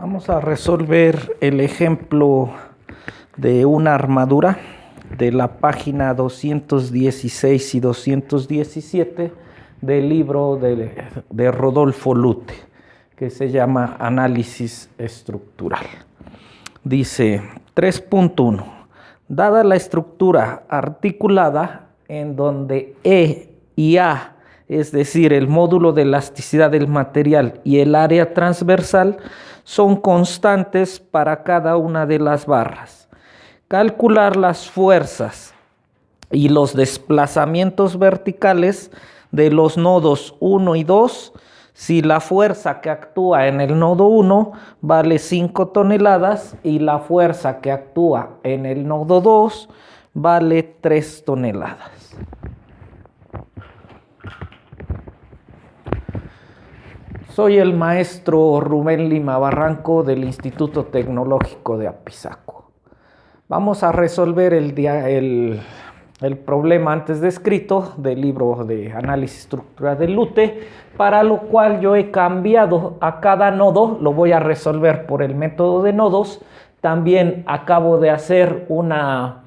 Vamos a resolver el ejemplo de una armadura de la página 216 y 217 del libro de Rodolfo Lute, que se llama Análisis Estructural. Dice 3.1. Dada la estructura articulada en donde E y A, es decir, el módulo de elasticidad del material y el área transversal, son constantes para cada una de las barras. Calcular las fuerzas y los desplazamientos verticales de los nodos 1 y 2, si la fuerza que actúa en el nodo 1 vale 5 toneladas y la fuerza que actúa en el nodo 2 vale 3 toneladas. Soy el maestro Rubén Lima Barranco del Instituto Tecnológico de Apizaco. Vamos a resolver el problema antes descrito del libro de Análisis Estructural de Lute, para lo cual yo he cambiado a cada nodo, lo voy a resolver por el método de nodos. También acabo de hacer una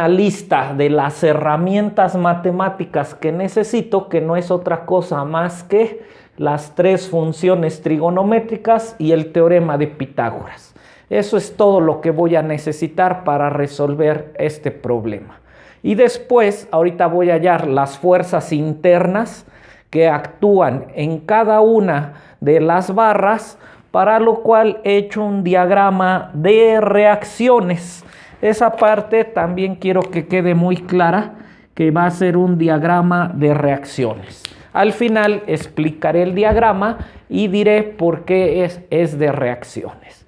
lista de las herramientas matemáticas que necesito, que no es otra cosa más que las 3 funciones trigonométricas y el teorema de Pitágoras. Eso es todo lo que voy a necesitar para resolver este problema. Y después, ahorita voy a hallar las fuerzas internas que actúan en cada una de las barras, para lo cual he hecho un diagrama de reacciones. Esa parte también quiero que quede muy clara, que va a ser un diagrama de reacciones. Al final explicaré el diagrama y diré por qué es de reacciones.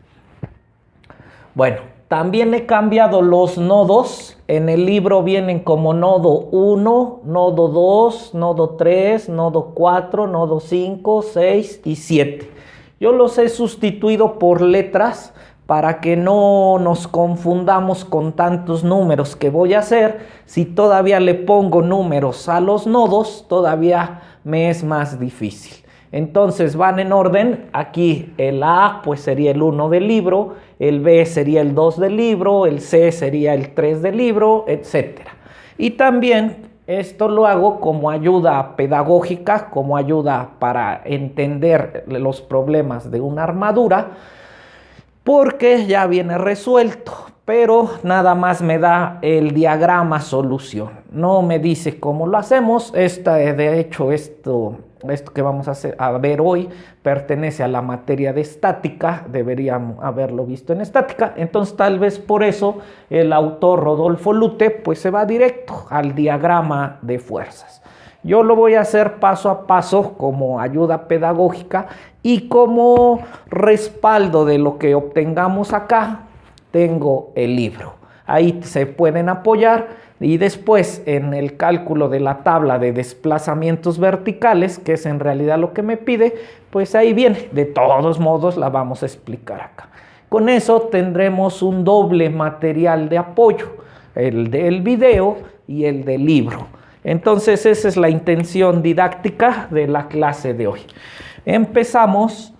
Bueno, también he cambiado los nodos. En el libro vienen como nodo 1, nodo 2, nodo 3, nodo 4, nodo 5, 6 y 7. Yo los he sustituido por letras para que no nos confundamos con tantos números que voy a hacer. Si todavía le pongo números a los nodos, todavía me es más difícil. Entonces van en orden. Aquí el A pues sería el 1 del libro, el B sería el 2 del libro, el C sería el 3 del libro, etc. Y también esto lo hago como ayuda pedagógica, como ayuda para entender los problemas de una armadura, porque ya viene resuelto, pero nada más me da el diagrama solución. No me dice cómo lo hacemos. De hecho, esto que vamos a ver hoy pertenece a la materia de estática. Deberíamos haberlo visto en estática. Entonces, tal vez por eso el autor Rodolfo Lute pues se va directo al diagrama de fuerzas. Yo lo voy a hacer paso a paso como ayuda pedagógica y como respaldo de lo que obtengamos acá. Tengo el libro. Ahí se pueden apoyar y después en el cálculo de la tabla de desplazamientos verticales, que es en realidad lo que me pide, pues ahí viene. De todos modos la vamos a explicar acá. Con eso tendremos un doble material de apoyo, el del video y el del libro. Entonces esa es la intención didáctica de la clase de hoy. Empezamos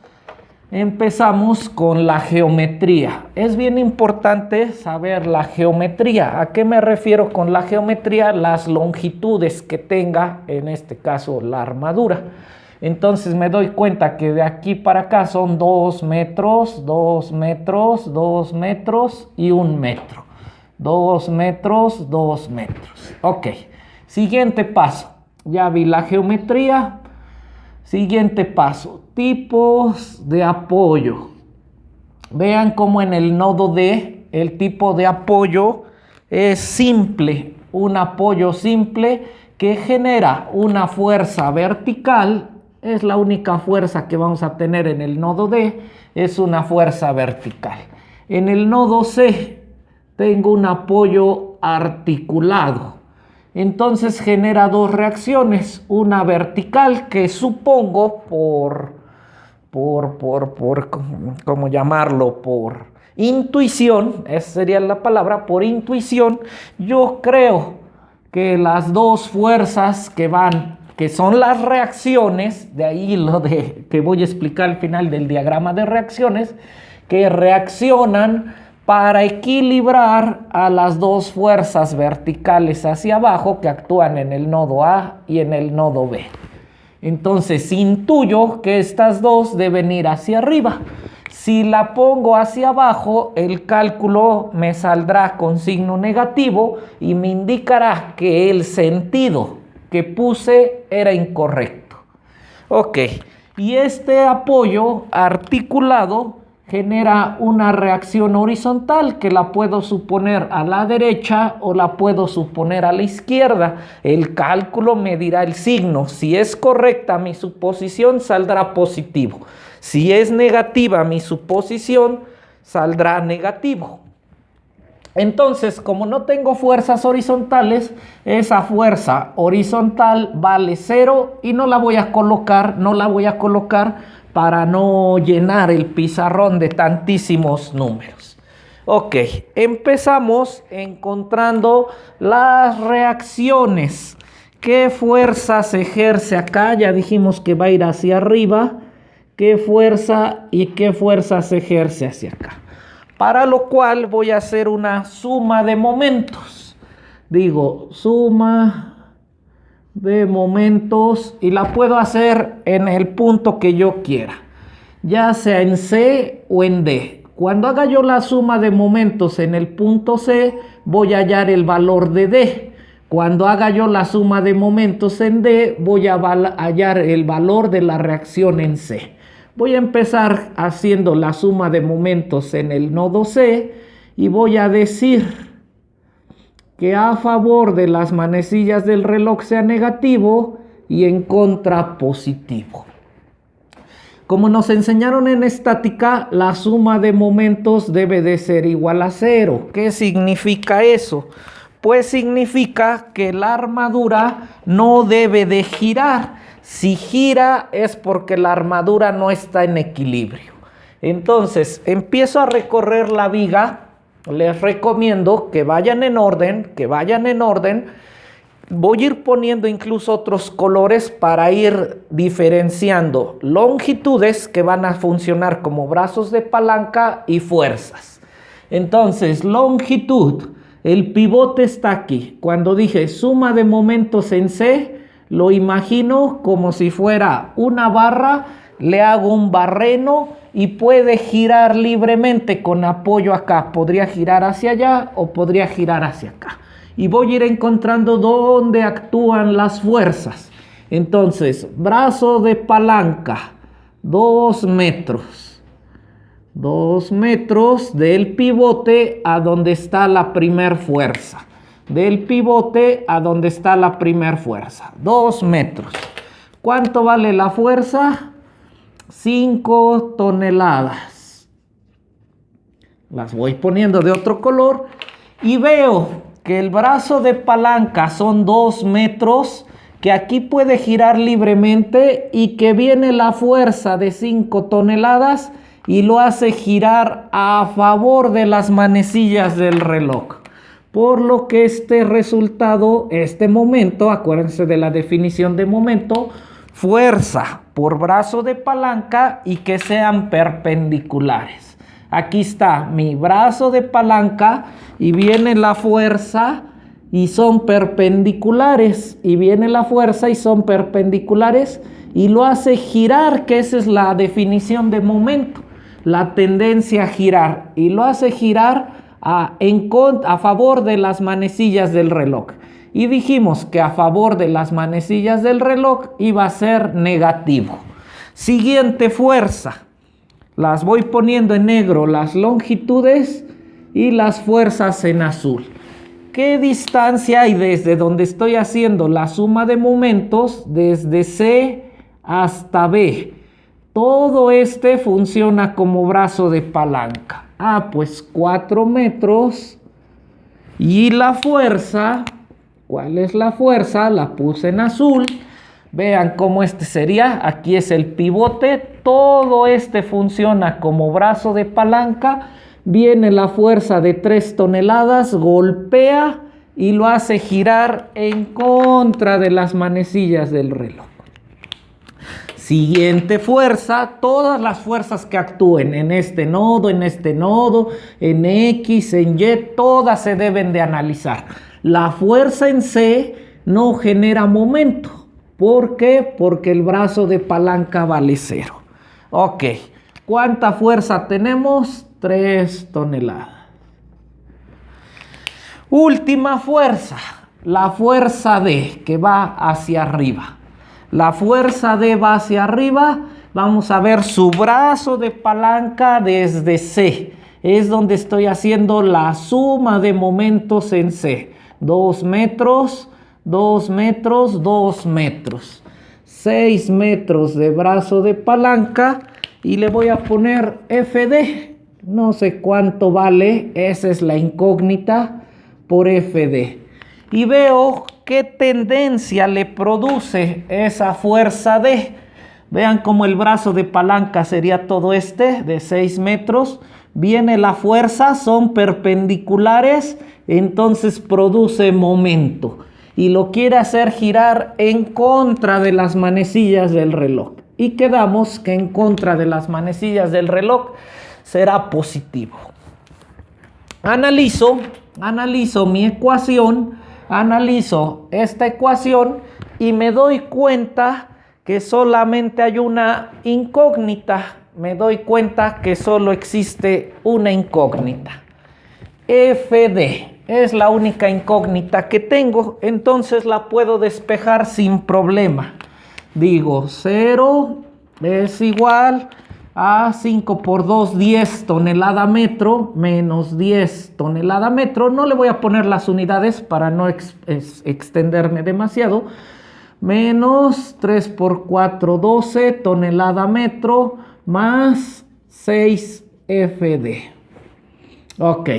con la geometría. Es bien importante saber la geometría. ¿A qué me refiero con la geometría? Las longitudes que tenga, en este caso, la armadura. Entonces me doy cuenta que de aquí para acá son 2 metros, 2 metros, 2 metros y 1 metro. 2 metros, 2 metros. Ok. Siguiente paso. Ya vi la geometría. Siguiente paso. Tipos de apoyo. Vean cómo en el nodo D el tipo de apoyo es simple. Un apoyo simple que genera una fuerza vertical. Es la única fuerza que vamos a tener en el nodo D. Es una fuerza vertical. En el nodo C tengo un apoyo articulado. Entonces genera 2 reacciones, una vertical que supongo ¿cómo llamarlo? Por intuición, esa sería la palabra, por intuición, yo creo que las 2 fuerzas que van que son las reacciones, de ahí lo de que voy a explicar al final del diagrama de reacciones, que reaccionan para equilibrar a las dos fuerzas verticales hacia abajo que actúan en el nodo A y en el nodo B. Entonces intuyo que estas dos deben ir hacia arriba. Si la pongo hacia abajo, el cálculo me saldrá con signo negativo y me indicará que el sentido que puse era incorrecto. Ok, y este apoyo articulado genera una reacción horizontal que la puedo suponer a la derecha o la puedo suponer a la izquierda. El cálculo me dirá el signo. Si es correcta mi suposición, saldrá positivo. Si es negativa mi suposición, saldrá negativo. Entonces, como no tengo fuerzas horizontales, esa fuerza horizontal vale 0 y no la voy a colocar para no llenar el pizarrón de tantísimos números. Ok, empezamos encontrando las reacciones. ¿Qué fuerza se ejerce acá? Ya dijimos que va a ir hacia arriba. ¿Qué fuerza y qué fuerza se ejerce hacia acá? Para lo cual voy a hacer una suma de momentos. Digo, suma de momentos y la puedo hacer en el punto que yo quiera, ya sea en C o en D. Cuando haga yo la suma de momentos en el punto C, voy a hallar el valor de D. Cuando haga yo la suma de momentos en D, voy a hallar el valor de la reacción en C. Voy a empezar haciendo la suma de momentos en el nodo C y voy a decir que a favor de las manecillas del reloj sea negativo y en contra positivo. Como nos enseñaron en estática, la suma de momentos debe de ser igual a 0. ¿Qué significa eso? Pues significa que la armadura no debe de girar. Si gira es porque la armadura no está en equilibrio. Entonces, empiezo a recorrer la viga. Les recomiendo que vayan en orden, Voy a ir poniendo incluso otros colores para ir diferenciando longitudes que van a funcionar como brazos de palanca y fuerzas. Entonces, longitud, el pivote está aquí. Cuando dije suma de momentos en C, lo imagino como si fuera una barra, le hago un barreno y puede girar libremente con apoyo acá. Podría girar hacia allá o podría girar hacia acá. Y voy a ir encontrando dónde actúan las fuerzas. Entonces, brazo de palanca, 2 metros. 2 metros del pivote a donde está la primer fuerza. Del pivote a donde está la primer fuerza. 2 metros. ¿Cuánto vale la fuerza? 5 toneladas. Las voy poniendo de otro color y veo que el brazo de palanca son 2 metros, que aquí puede girar libremente y que viene la fuerza de 5 toneladas y lo hace girar a favor de las manecillas del reloj. Por lo que este resultado, este momento, acuérdense de la definición de momento, fuerza por brazo de palanca y que sean perpendiculares. Aquí está mi brazo de palanca y viene la fuerza y son perpendiculares. Y viene la fuerza y son perpendiculares y lo hace girar, que esa es la definición de momento, la tendencia a girar. Y lo hace girar a favor de las manecillas del reloj. Y dijimos que a favor de las manecillas del reloj iba a ser negativo. Siguiente fuerza. Las voy poniendo en negro las longitudes y las fuerzas en azul. ¿Qué distancia hay desde donde estoy haciendo la suma de momentos desde C hasta B? Todo este funciona como brazo de palanca. Pues 4 metros. Y la fuerza, ¿cuál es la fuerza? La puse en azul. Vean cómo este sería. Aquí es el pivote. Todo este funciona como brazo de palanca. Viene la fuerza de 3 toneladas, golpea y lo hace girar en contra de las manecillas del reloj. Siguiente fuerza, todas las fuerzas que actúen en este nodo, en X, en Y, todas se deben de analizar. La fuerza en C no genera momento. ¿Por qué? Porque el brazo de palanca vale 0. Ok, ¿cuánta fuerza tenemos? 3 toneladas. Última fuerza, la fuerza D, que va hacia arriba. La fuerza D va hacia arriba, vamos a ver su brazo de palanca desde C. Es donde estoy haciendo la suma de momentos en C. 2 metros, 2 metros, 2 metros. 6 metros de brazo de palanca y le voy a poner FD. No sé cuánto vale, esa es la incógnita por FD. Y veo qué tendencia le produce esa fuerza D. Vean cómo el brazo de palanca sería todo este de 6 metros. Viene la fuerza, son perpendiculares, entonces produce momento. Y lo quiere hacer girar en contra de las manecillas del reloj. Y quedamos que en contra de las manecillas del reloj será positivo. Analizo mi ecuación, analizo esta ecuación y me doy cuenta que solamente hay una incógnita. Me doy cuenta que solo existe una incógnita. FD es la única incógnita que tengo, entonces la puedo despejar sin problema. Digo, 0 es igual a 5 por 2, 10 tonelada metro, menos 10 tonelada metro. No le voy a poner las unidades para no extenderme demasiado. Menos 3 por 4, 12 tonelada metro, más 6 FD. Ok,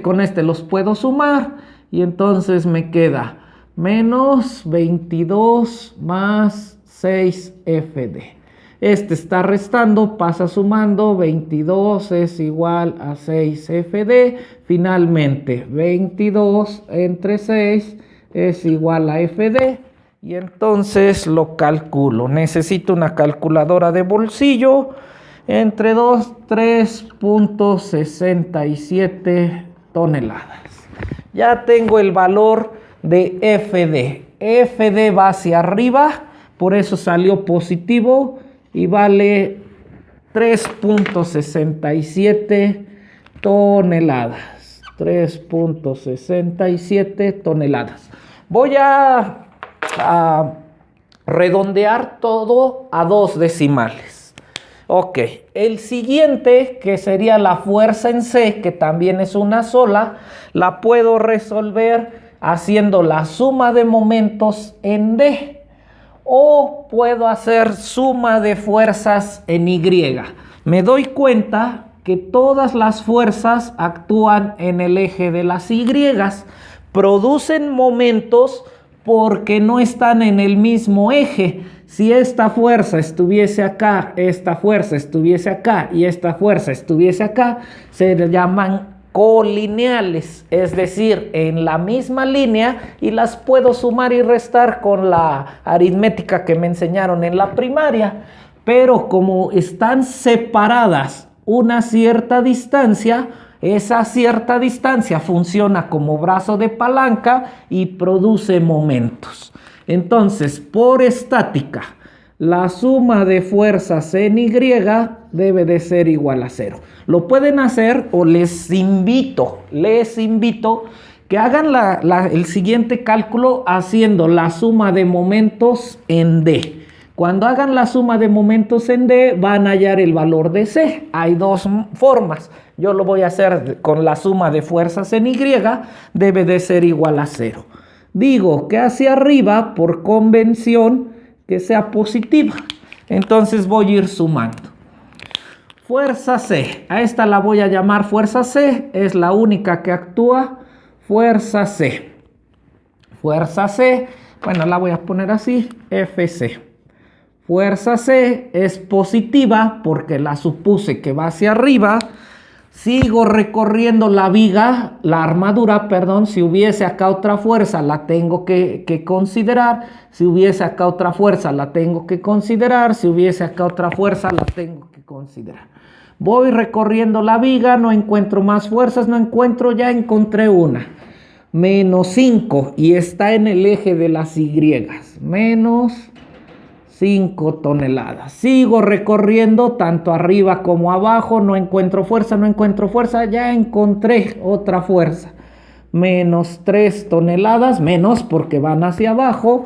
con este los puedo sumar y entonces me queda menos 22 más 6 FD. Este está restando, pasa sumando, 22 es igual a 6 FD. Finalmente, 22 entre 6 es igual a FD. Y entonces lo calculo. Necesito una calculadora de bolsillo. Entre 3.67 toneladas. Ya tengo el valor de FD. FD va hacia arriba, por eso salió positivo y vale 3.67 toneladas. 3.67 toneladas. Voy a redondear todo a 2 decimales. Ok, el siguiente, que sería la fuerza en C, que también es una sola, la puedo resolver haciendo la suma de momentos en D. O puedo hacer suma de fuerzas en Y. Me doy cuenta que todas las fuerzas actúan en el eje de las Y, producen momentos porque no están en el mismo eje. Si esta fuerza estuviese acá, esta fuerza estuviese acá y esta fuerza estuviese acá, se llaman colineales, es decir, en la misma línea, y las puedo sumar y restar con la aritmética que me enseñaron en la primaria. Pero como están separadas una cierta distancia, esa cierta distancia funciona como brazo de palanca y produce momentos. Entonces, por estática, la suma de fuerzas en Y debe de ser igual a 0. Lo pueden hacer o les invito que hagan el siguiente cálculo haciendo la suma de momentos en D. Cuando hagan la suma de momentos en D, van a hallar el valor de C. Hay 2 formas. Yo lo voy a hacer con la suma de fuerzas en Y, debe de ser igual a 0. Digo que hacia arriba, por convención, que sea positiva. Entonces voy a ir sumando. Fuerza C. A esta la voy a llamar fuerza C. Es la única que actúa. Fuerza C. Fuerza C. Bueno, la voy a poner así. FC. Fuerza C es positiva porque la supuse que va hacia arriba. Sigo recorriendo la viga, la armadura, perdón. Si hubiese acá otra fuerza, la tengo que considerar. Si hubiese acá otra fuerza, la tengo que considerar. Si hubiese acá otra fuerza, la tengo que considerar. Voy recorriendo la viga, no encuentro más fuerzas, no encuentro, ya encontré una. Menos 5 y está en el eje de las Y. Menos 5 toneladas. Sigo recorriendo tanto arriba como abajo, no encuentro fuerza, ya encontré otra fuerza. Menos 3 toneladas, menos porque van hacia abajo.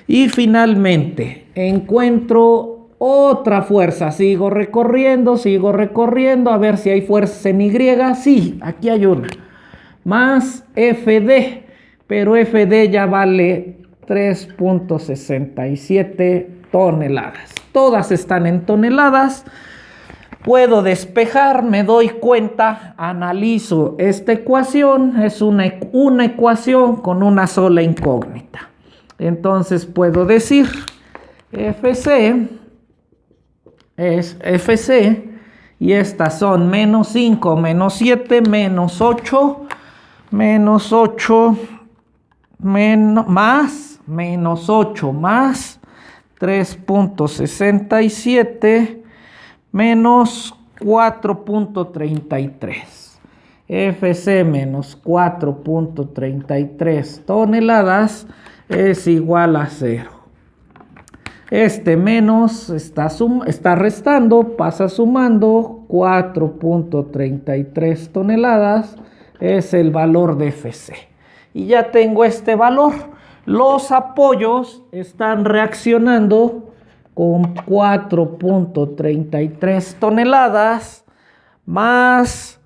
Y finalmente encuentro otra fuerza. Sigo recorriendo, a ver si hay fuerzas en Y. Sí, aquí hay una. Más FD, pero FD ya vale 3.67 toneladas. Todas están en toneladas. Puedo despejar, me doy cuenta, analizo esta ecuación. Es una ecuación con una sola incógnita. Entonces puedo decir FC es FC y estas son menos 5, menos 7, menos 8, menos 8, más, menos 8, más 3.67, menos 4.33. FC menos 4.33 toneladas es igual a 0. Este menos está restando, pasa sumando. 4.33 toneladas es el valor de FC. Y ya tengo este valor. Los apoyos están reaccionando con 4.33 toneladas más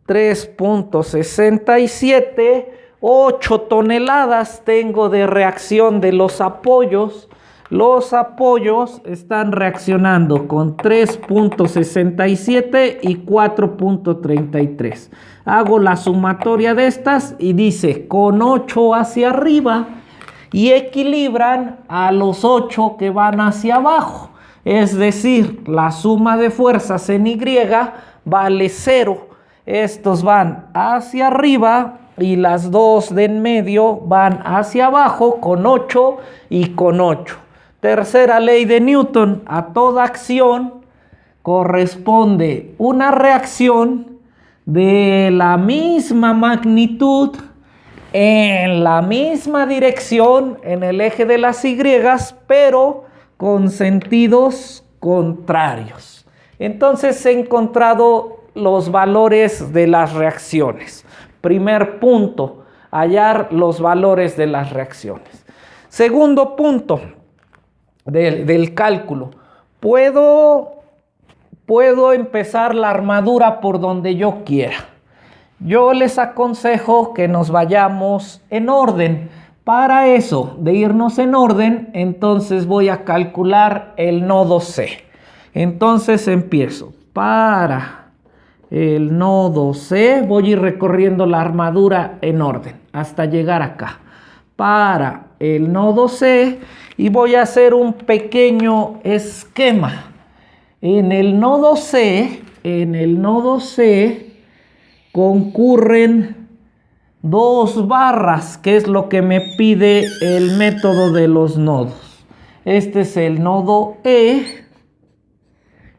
3.67, 8 toneladas tengo de reacción de los apoyos. Los apoyos están reaccionando con 3.67 y 4.33. Hago la sumatoria de estas y dice con 8 hacia arriba y equilibran a los 8 que van hacia abajo. Es decir, la suma de fuerzas en Y vale 0. Estos van hacia arriba y las dos de en medio van hacia abajo con 8 y con 8. Tercera ley de Newton: a toda acción corresponde una reacción de la misma magnitud en la misma dirección en el eje de las Y, pero con sentidos contrarios. Entonces he encontrado los valores de las reacciones. Primer punto, hallar los valores de las reacciones. Segundo punto del cálculo, puedo empezar la armadura por donde yo quiera. Yo les aconsejo que nos vayamos en orden. Para eso, de irnos en orden, entonces voy a calcular el nodo C. Entonces empiezo. Para el nodo C voy a ir recorriendo la armadura en orden hasta llegar acá. Para el nodo C, y voy a hacer un pequeño esquema. En el nodo C concurren dos barras, que es lo que me pide el método de los nodos. Este es el nodo E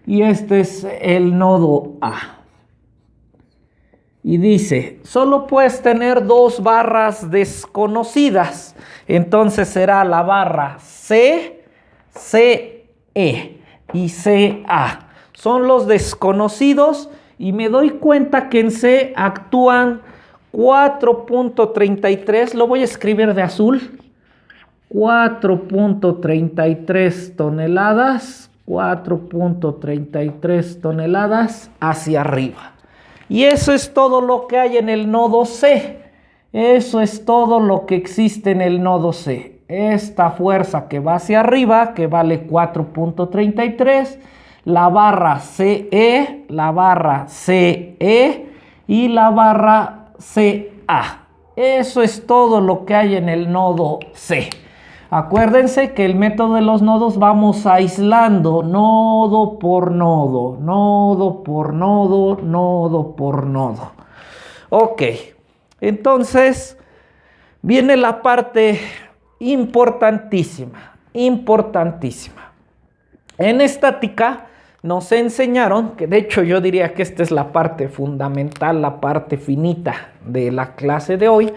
y este es el nodo A. Y dice, solo puedes tener dos barras desconocidas. Entonces será la barra C, CE y CA. Son los desconocidos y me doy cuenta que en C actúan 4.33. Lo voy a escribir de azul. 4.33 toneladas. 4.33 toneladas hacia arriba. Y eso es todo lo que hay en el nodo C. Eso es todo lo que existe en el nodo C. Esta fuerza que va hacia arriba, que vale 4.33, la barra CE, la barra CE y la barra CA. Eso es todo lo que hay en el nodo C. Acuérdense que el método de los nodos vamos aislando nodo por nodo, nodo por nodo, nodo por nodo. Ok, entonces viene la parte importantísima, importantísima. En estática nos enseñaron, que de hecho yo diría que esta es la parte fundamental, la parte finita de la clase de hoy,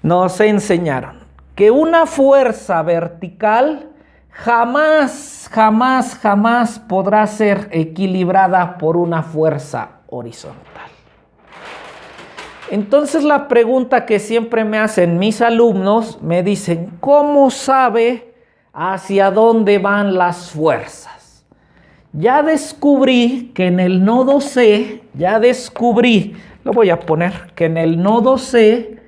nos enseñaron que una fuerza vertical jamás podrá ser equilibrada por una fuerza horizontal. Entonces la pregunta que siempre me hacen mis alumnos, me dicen, ¿cómo sabe hacia dónde van las fuerzas? Ya descubrí que en el nodo C, lo voy a poner, que en el nodo C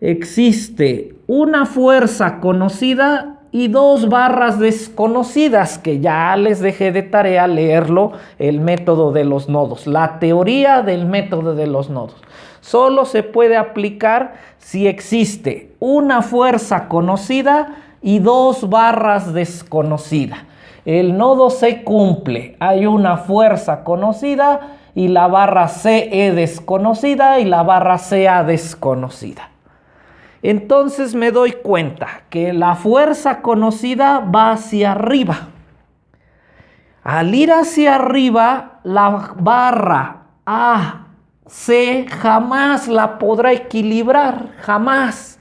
existe una fuerza conocida y dos barras desconocidas, que ya les dejé de tarea leerlo, el método de los nodos, la teoría del método de los nodos. Solo se puede aplicar si existe una fuerza conocida y dos barras desconocidas. El nodo C cumple, hay una fuerza conocida y la barra CE desconocida y la barra CA desconocida. Entonces me doy cuenta que la fuerza conocida va hacia arriba. Al ir hacia arriba, la barra AC jamás la podrá equilibrar, jamás.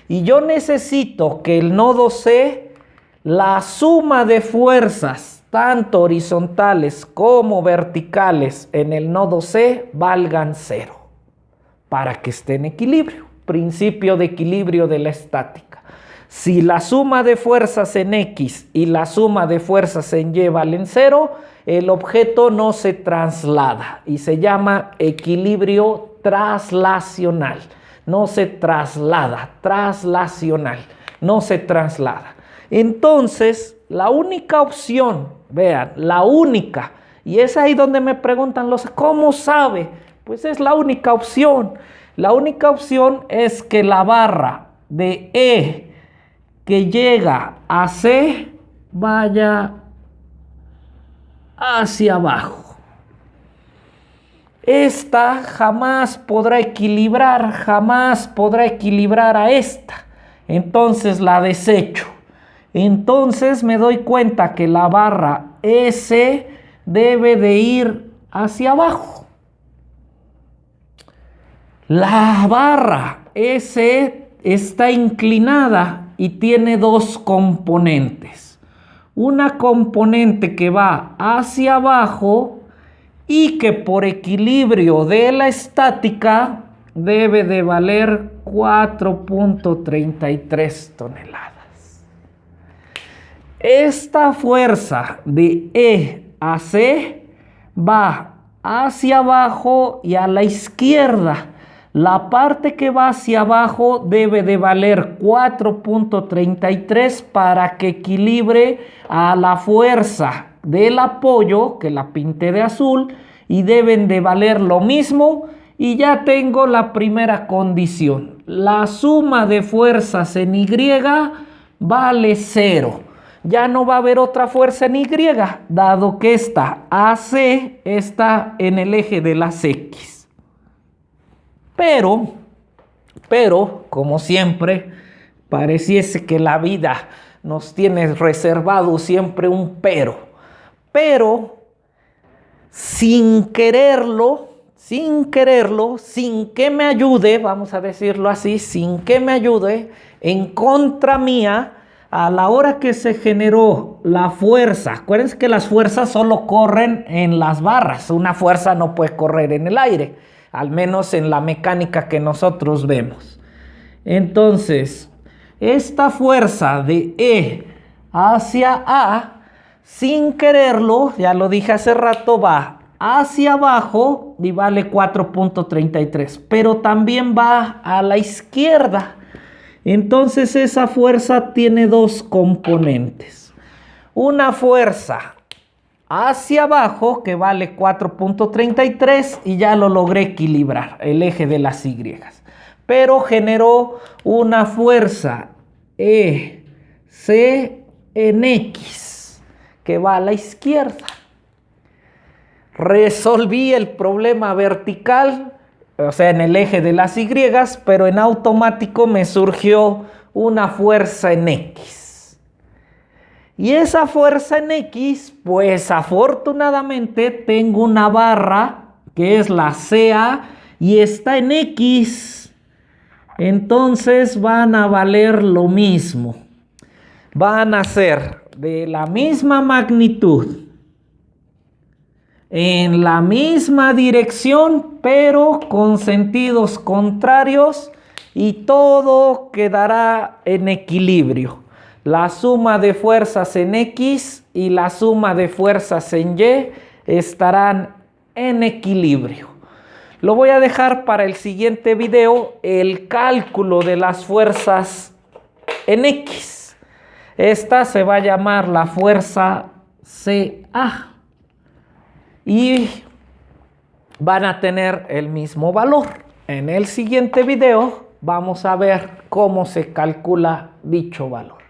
Y yo necesito que el nodo C, la suma de fuerzas, tanto horizontales como verticales en el nodo C, valgan 0, para que esté en equilibrio. Principio de equilibrio de la estática. Si la suma de fuerzas en X y la suma de fuerzas en Y valen 0, el objeto no se traslada y se llama equilibrio traslacional. No se traslada, traslacional, no se traslada. Entonces, la única opción, vean, la única, y es ahí donde me preguntan ¿cómo sabe? Pues es la única opción. La única opción es que la barra de E que llega a C vaya hacia abajo. Esta jamás podrá equilibrar a esta. Entonces la desecho. Entonces me doy cuenta que la barra S debe de ir hacia abajo. La barra S está inclinada y tiene dos componentes. Una componente que va hacia abajo y que por equilibrio de la estática debe de valer 4.33 toneladas. Esta fuerza de E a C va hacia abajo y a la izquierda. La parte que va hacia abajo debe de valer 4.33 para que equilibre a la fuerza del apoyo, que la pinté de azul, y deben de valer lo mismo. Y ya tengo la primera condición. La suma de fuerzas en Y vale 0. Ya no va a haber otra fuerza en Y, dado que esta AC está en el eje de las X. Pero, como siempre, pareciese que la vida nos tiene reservado siempre un pero. Pero, sin quererlo, sin que me ayude, vamos a decirlo así, sin que me ayude, en contra mía, a la hora que se generó la fuerza, acuérdense que las fuerzas solo corren en las barras, una fuerza no puede correr en el aire, al menos en la mecánica que nosotros vemos. Entonces, esta fuerza de E hacia A, sin quererlo, ya lo dije hace rato, va hacia abajo y vale 4.33, pero también va a la izquierda. Entonces esa fuerza tiene dos componentes. Una fuerza hacia abajo que vale 4.33 y ya lo logré equilibrar, el eje de las Y. Pero generó una fuerza E C en X, que va a la izquierda. Resolví el problema vertical, o sea, en el eje de las Y, pero en automático me surgió una fuerza en X. Y esa fuerza en X, pues afortunadamente tengo una barra que es la CA y está en X. Entonces van a valer lo mismo. Van a ser de la misma magnitud, en la misma dirección, pero con sentidos contrarios, y todo quedará en equilibrio. La suma de fuerzas en X y la suma de fuerzas en Y estarán en equilibrio. Lo voy a dejar para el siguiente video, el cálculo de las fuerzas en X. Esta se va a llamar la fuerza CA. Y van a tener el mismo valor. En el siguiente video vamos a ver cómo se calcula dicho valor.